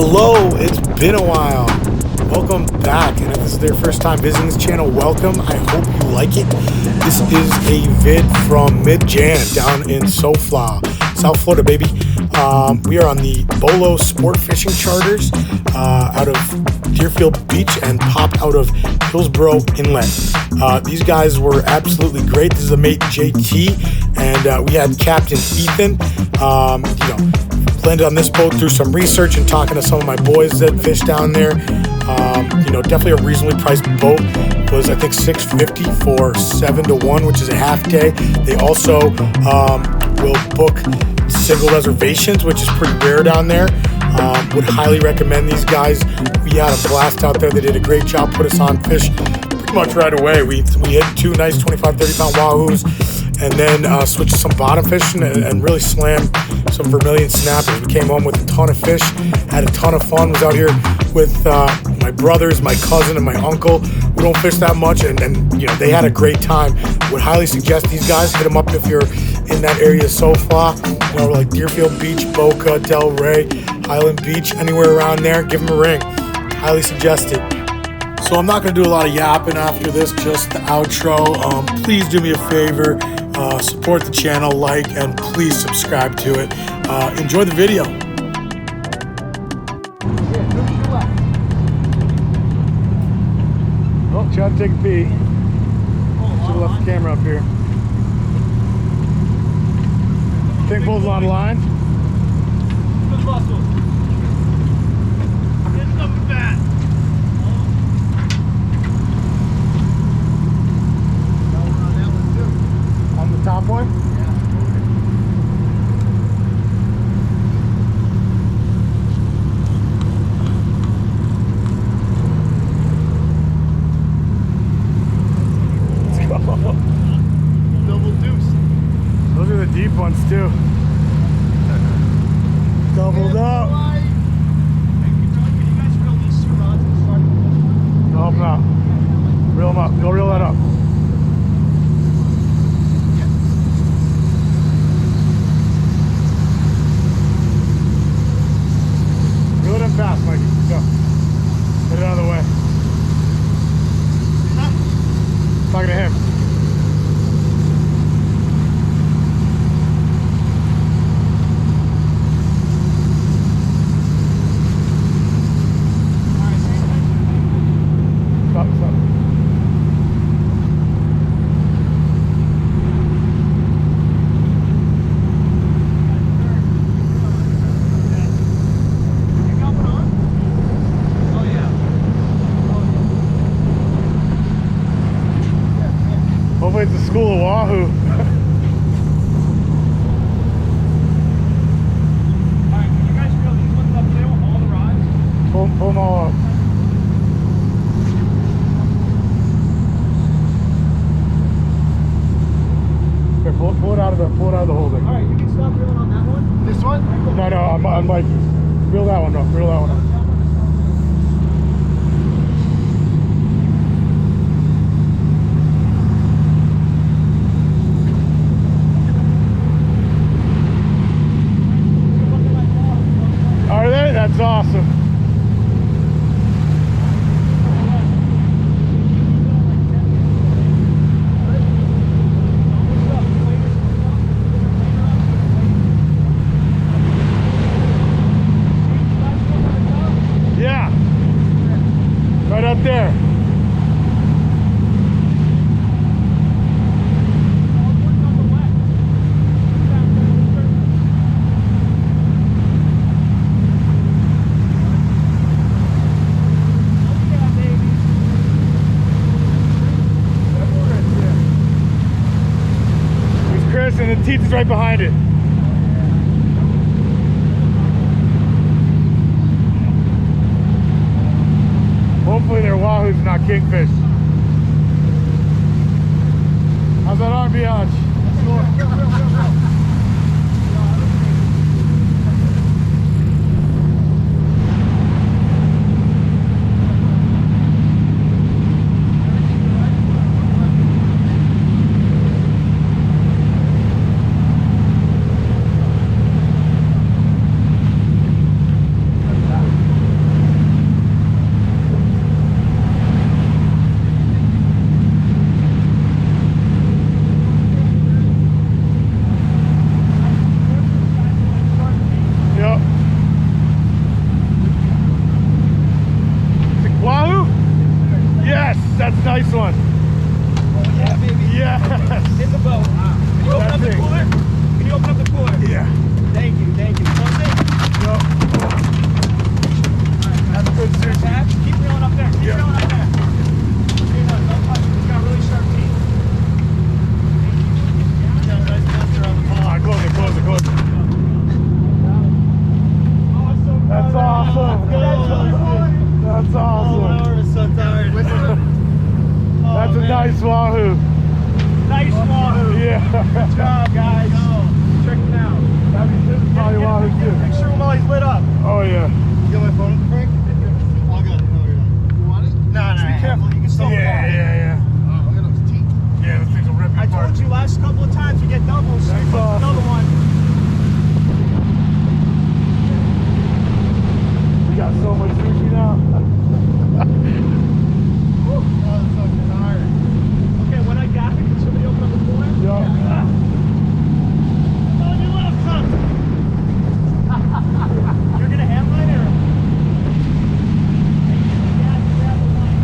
Hello, it's been a while. Welcome back, and if this is their first time visiting this channel, welcome. I hope you like it. This is a vid from mid-Jan down in SoFla, South Florida, baby. We are on the Bolo Sport Fishing charters out of Deerfield Beach and popped out of Hillsboro Inlet. These guys were absolutely great. This is a mate JT, and we had Captain Ethan. Landed on this boat through some research and talking to some of my boys that fish down there. Definitely a reasonably priced boat. It was, I think, $650 for 7 to 1, which is a half day. They also will book single reservations, which is pretty rare down there. Would highly recommend these guys. We had a blast out there. They did a great job, put us on fish pretty much right away. We hit 2 nice 25, 30-pound wahoos, and then switched to some bottom fishing and really slammed some vermilion snappers. We came home with a ton of fish, had a ton of fun. Was out here with my brothers, my cousin, and my uncle. We don't fish that much, and they had a great time. Would highly suggest these guys. Hit them up if you're in that area of SoFla, like Deerfield Beach, Boca, Delray, Highland Beach, anywhere around there. Give them a ring. Highly suggest it. So I'm not going to do a lot of yapping after this, just the outro. Please do me a favor, support the channel, like, and please subscribe to it. Enjoy the video. Oh, try to take a pee. Should have left the camera up here. Think pulls a lot of line. Good muscles. Get something fat. On the top one? Yeah. Let's go. Double deuce. Those are the deep ones too. Doubled up. Hey, can you guys reel these 2 rods and start? Go help them out. Reel them up. Go reel that up. Reel it in fast, Mikey. Go. Get it out of the way. Talking to him. Hopefully it's the school of Wahoo. Alright, can you guys reel these ones up too? All the rods? Pull them all up. Here, pull it out of the holder. Alright, you can stop reeling on that one. This one? No, I'm Mikey. Reel that one up. Reel that one up. Are they? That's awesome. Yeah. Right up there. And the teeth is right behind it. Hopefully they're wahoos, not kingfish. How's that arm, Biatch? Nice Wahoo. Yeah. Good job, guys. Check him out. This is probably Wahoo Get a too. picture of him while he's lit up. Oh yeah. You got my phone, Frank? All good. No, you're not. You want it? No, Just be careful. You can still Yeah. Oh, look at those teeth. Yeah, this thing's will rip you I apart. told you last couple of times we get doubles. So That's awesome. another one. We got so much sushi now. Oh, that's fucking hard. Okay, when I got it, can somebody open up the door? Yeah. Oh, you left some. You're gonna have mine or? Yeah, grab the line.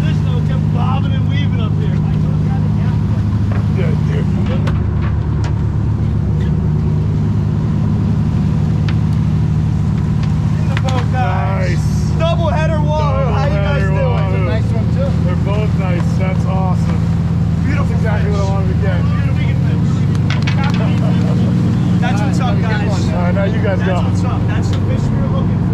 This though kept bobbing and weaving up here. I don't grab the half. Yeah, dude. In the boat, guys. Nice. Double header Wahoo. How you guys Double doing? header Wahoo. Nice one, too. They're both nice. That's awesome. Beautiful. That's exactly what I wanted to get. That's what's up, guys. All right, now you guys That's go. what's up. That's the fish we were looking for.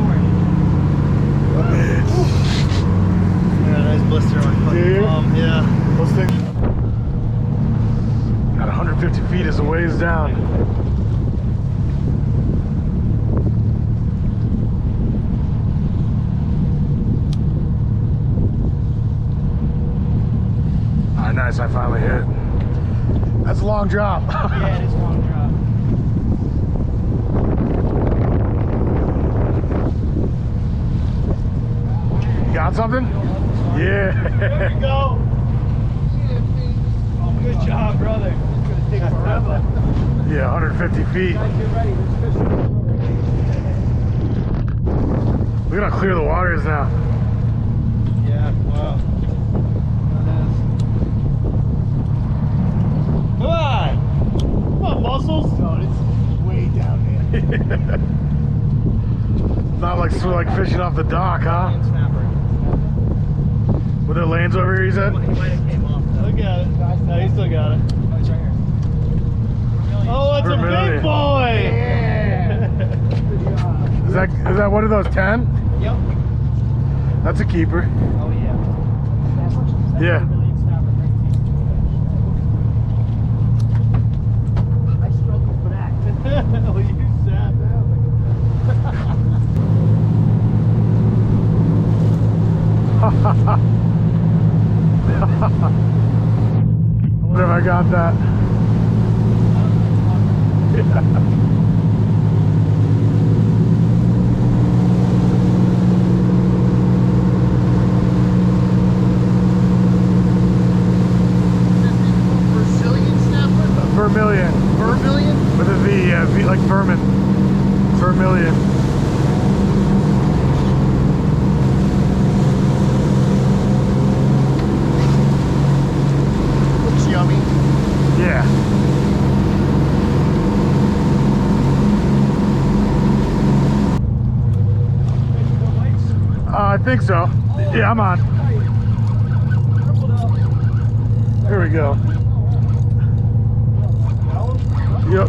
Yeah, nice blister on my Do you? fucking yeah. Those things. Got 150 feet is a ways down. All right, nice. I finally hit. That's a long drop. Yeah, it is a long drop. You got something? There Yeah. we go. Oh, good job, brother. It's gonna take forever. Yeah, 150 feet. Guys, get ready. This fish is We're gonna clear the waters now. Yeah, wow. Come on. Come on, muscles. No, it's way down there. Not like like fishing off the dock, huh? Snapper. With the lanes over here, you said? He might have came off. Look at it. No, he still got it. Oh, he's right here. Oh, it's a Vermilion. big boy. Yeah. Is that one of those 10? Yep. That's a keeper. Oh, yeah. Yeah. I struggle for that. Oh, you sad. What if I got that? Brazilian snapper? Vermilion. Vermilion? With a V, yeah, V like vermin. Vermilion. Looks yummy. Yeah. I think so. Yeah, I'm on. Here we go. Yep.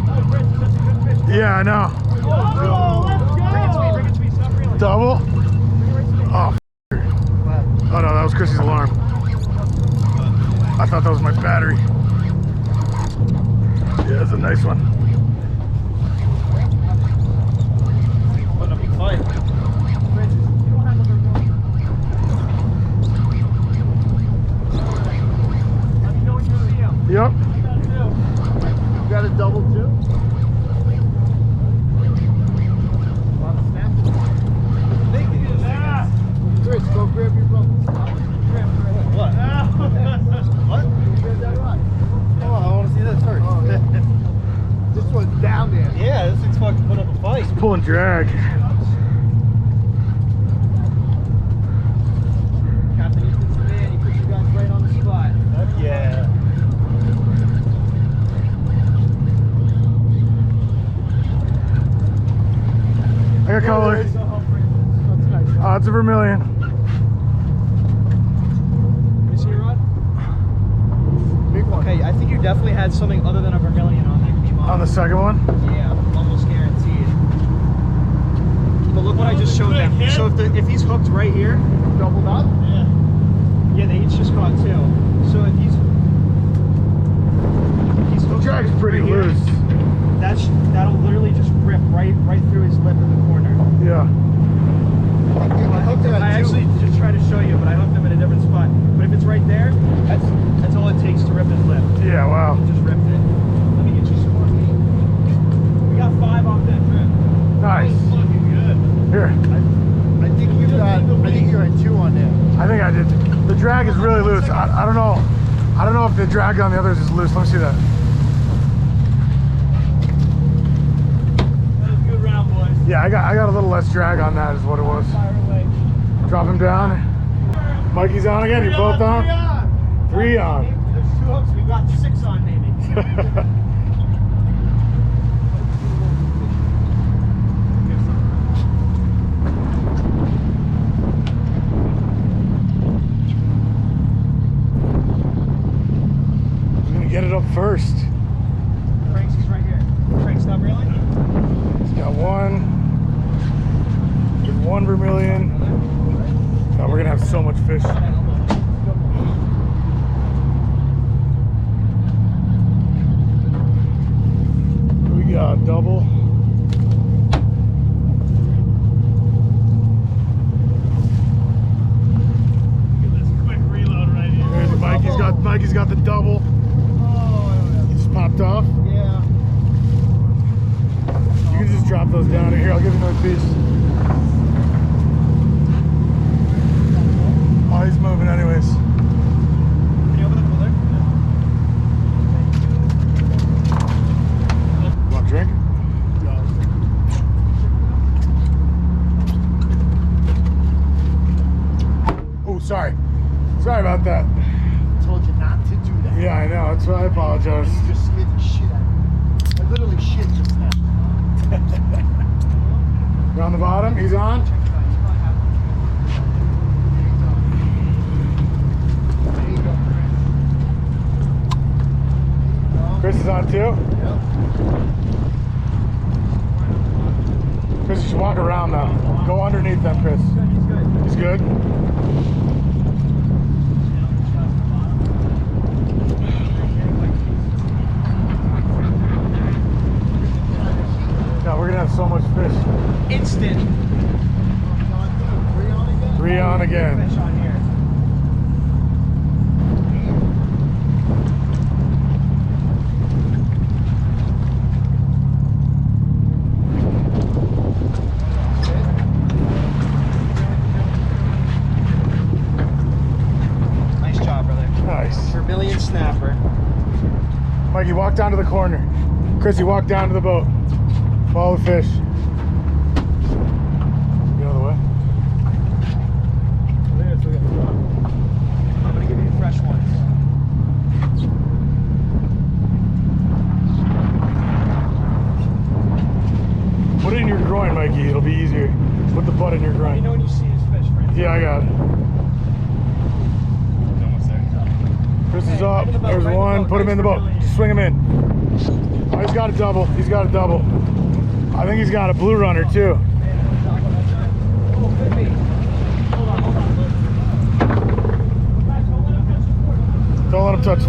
Yeah, I know. Oh, let's go. Bring it to me. Stop reeling. Double? Oh, oh no, that was Chrissy's alarm. I thought that was my battery. Yeah, that's a nice one. Put up a fight. Let me know when you see him. Yep. You got a double too? Chris, go grab your brother. What? What? Grab that rod. Hold on, I want to see this first. This one's down there. Yeah, this thing's fucking put up a fight. Pull and drag. Captain Easton's the man. He puts you guys right on the spot. Heck yeah. I got color. It's a vermilion. You see your rod? Big one. Okay, I think you definitely had something other than a vermilion on there. On the second one? Yeah, almost guaranteed. But look what I just showed them. So if he's hooked right here, Doubled up? yeah, they each just caught 2. So if he's The hooked drag's pretty right here, loose. that'll literally just rip right through his lip in the corner. Yeah. I actually just tried to show you, but I hooked him in a different spot. But if it's right there, that's all it takes to rip his lip. Yeah, wow. Just ripped it. Let me get you some more meat. We got 5 off that trip. Nice. That was fucking good. Here. I think you had 2 on there. I think I did. The drag is really loose. I don't know. I don't know if the drag on the others is loose. Let me see that. That was a good round, boys. Yeah, I got a little less drag on that is what it was. Fire away. Drop him down. Mikey's on again. You both on? 3 on. There's 2 hooks. We got 6 on, maybe. I'm gonna get it up first. Frank's is right here. Frank, stop reeling. He's got 1. There's 1 vermilion. God, we're gonna have so much fish. We got double. This quick reload right here. There's Mikey's got the double. Oh, He just popped off. yeah. You can just drop those down here. I'll give you another piece. Oh, he's moving anyways. Can you open the cooler? Want a drink? Oh, sorry. Sorry about that. I told you not to do that. Yeah, I know. That's why I apologize. You just scared the shit out of me. I literally shit just now. You're on the bottom. He's on. There you go, Chris is on too. Yep. Chris, you should walk around now. Go underneath them, Chris. He's good. Yeah, we're gonna have so much fish. Instant. 3 on again. Fish on here. Nice job, brother. Nice. Vermilion snapper. Mikey, walk down to the corner. Chrissy, walk down to the boat. Follow the fish. Get out of the way. I'm gonna give you fresh ones. Put it in your groin, Mikey. It'll be easier. Put the butt in your Let me groin. know when you see his fish, friend. Yeah, I got it. Chris is up. There's 1. Put him in the boat. Just swing him in. Oh, he's got a double. He's got a double. I think he's got a blue runner too. Don't let him touch.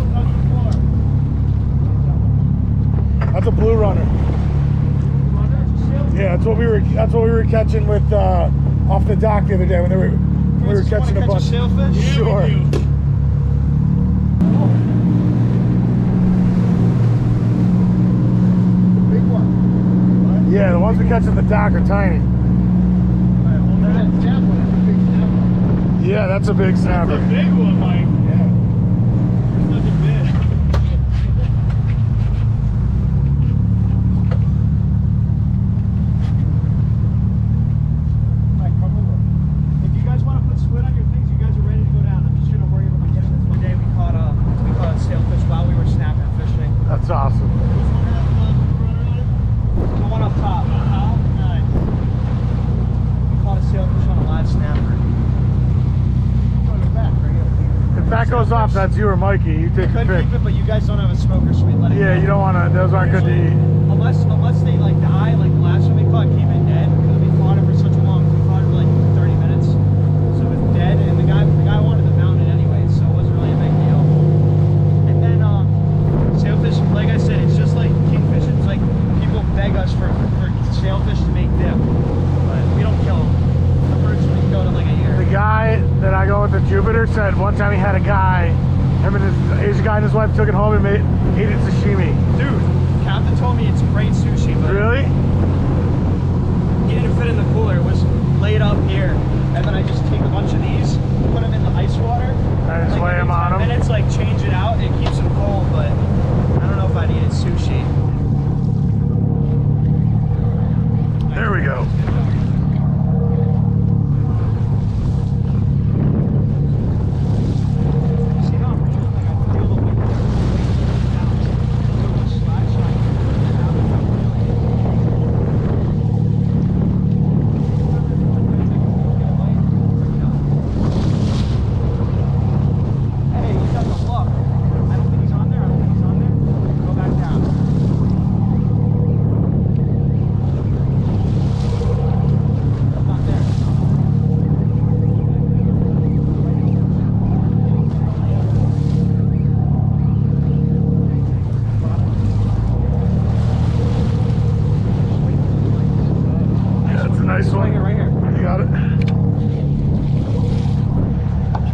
That's a blue runner. Yeah, that's what we were catching with off the dock the other day when we were catching a bunch. Sailfish? Sure. Big one. Yeah, the ones we catch at the dock are tiny. That snapper, that's a big snapper. Yeah, that's a big snapper. That's a big one, Mike. Yeah. There's nothing big. Alright, come over. If you guys want to put squid on your things, you guys are ready to go down. I'm just gonna worry about getting this one day. We caught a sailfish while we were snapping fishing. That's awesome. The one up top. Nice. We caught a sailfish on a live snapper. On the back, right here. if that's you or Mikey, you take Could the pick. keep it, but you guys don't have a smoker, so we'd let it go. Yeah, you don't want to. Those aren't good to eat. Unless they like die, like the last one we caught came in dead because we fought it for such a long. We fought it for like 30 minutes, so it was dead, and the guy wanted to mount it anyway, so it wasn't really a big deal. And then sailfish, like I said, it's just like kingfish. It's like people beg us for sailfish to make dip, but we don't kill them. The birds we go to like a year. The guy that I go with the Jupiter said one time he had a guy, him and his Asian guy and his wife took it home and ate it sashimi. Dude, Captain told me it's great sushi, but Really? he didn't fit in the cooler. It was laid up here, and then I just take a bunch of these, put them in the ice water, And just lay them on them? and it's like change it out. It keeps them cold, but I don't know if I'd eat it sushi. There we go.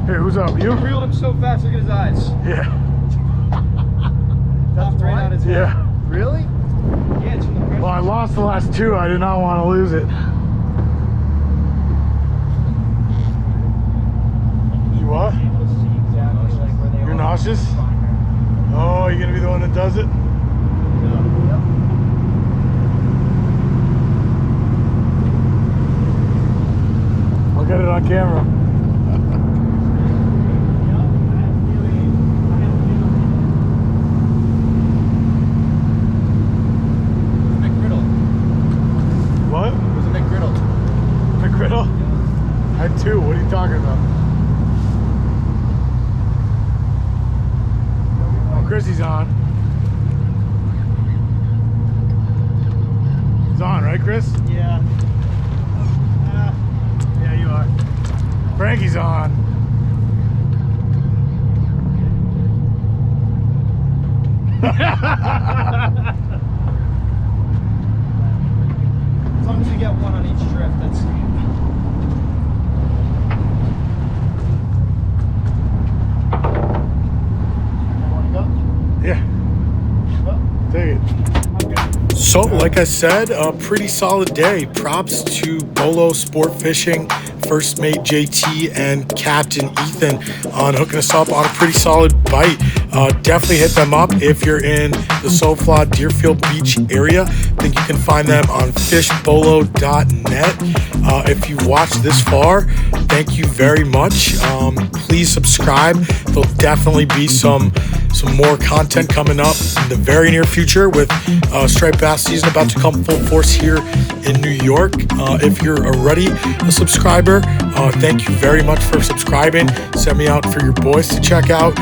Who's up? You? He reeled him so fast, look at his eyes. Yeah. Popped right out his head. Yeah. Really? Yeah, it's from the pressure. Well, I lost the last two. I did not want to lose it. You what? Able to see exactly like where they You're are. nauseous? Oh, you're gonna be the one that does it? I'll get it on camera. What? It was a McGriddle. McGriddle? I had two. What are you talking about? Oh, Chrissy's on. He's on, right, Chris? Yeah. Yeah, you are. Frankie's on. As long as you get one on each drift, that's Yeah. Take it. So, like I said, a pretty solid day. Props to Bolo Sport Fishing, First Mate JT, and Captain Ethan on hooking us up on a pretty solid bite. Definitely hit them up if you're in the SoFla Deerfield Beach area. I think you can find them on fishbolo.net. If you watched this far, thank you very much. Please subscribe. There'll definitely be some more content coming up in the very near future with striped bass season about to come full force here in New York. If you're already a subscriber, thank you very much for subscribing. Send me out for your boys to check out.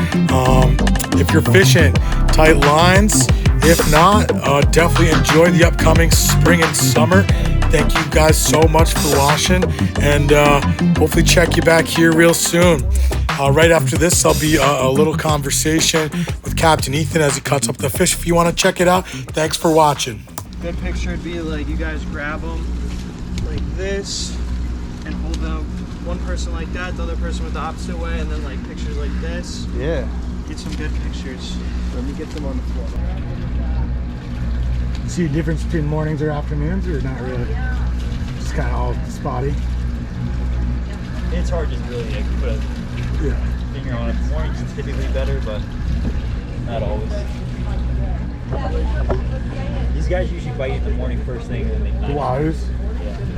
If you're fishing, tight lines. If not, definitely enjoy the upcoming spring and summer. Thank you guys so much for watching, and hopefully check you back here real soon. Right after this, there'll be a little conversation with Captain Ethan as he cuts up the fish. If you want to check it out, thanks for watching. good picture would be like you guys grab them like this and hold them, one person like that, the other person with the opposite way, and then like pictures like this. Yeah. Get some good pictures. Let me get them on the floor. See a difference between mornings or afternoons, or not really? Just kind of all spotty. It's hard to really like, put a finger on it. Mornings is typically better, but not always. These guys usually bite in the morning first thing, and then they The Wahoos.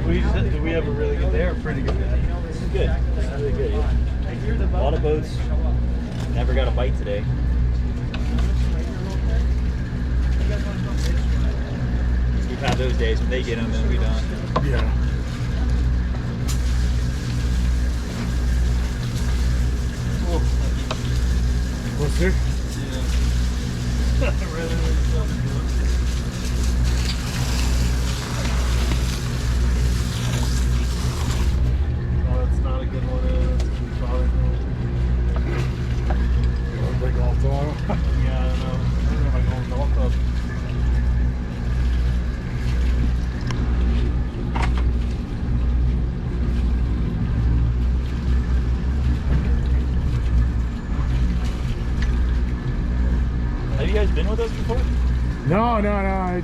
Did we have a really good day or pretty good day? This is good. This is really good. Yeah. A lot of boats never got a bite today. We've had those days when they get them and we don't. Yeah. Here? Oh, that's not a good one. It's probably Big golf tomorrow. yeah, I don't know. I don't know if I go on golf club. Have you guys been with us before? No. I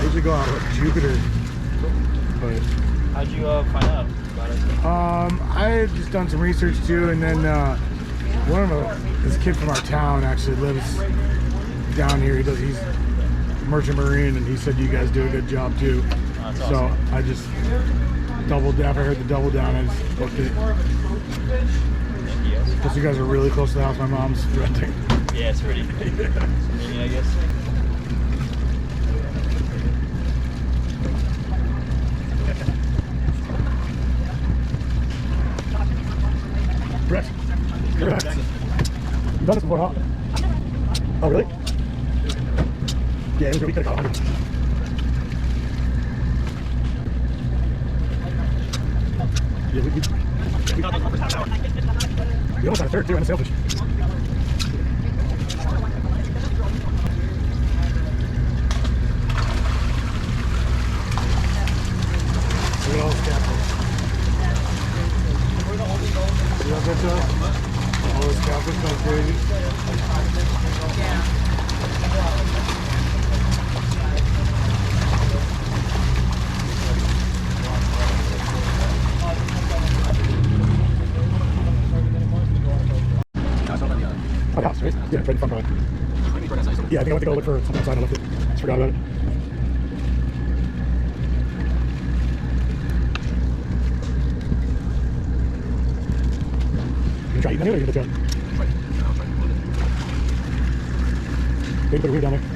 usually go out with Jupiter, but How'd you find out about us? I had just done some research too, and then one of this kid from our town actually lives down here. He's merchant marine, and he said you guys do a good job too. That's So awesome. I just doubled down. I heard the double down. I just booked it. Thank you guys. Plus, you guys are really close to the house my mom's renting. Yeah, it's pretty convenient, I guess. Correct. Correct. You've done this before, huh? Oh, really? Yeah, it was really good. Yeah, we almost had a third too on the sailfish. Look at all this catfish. See that good stuff? All this catfish going crazy. Oh, the house, right? Yeah, right in front of it. Yeah, I think I went to go look for something outside. I left it. Just forgot about it. You try eating anyway, or you gonna try? Maybe put a weed down there.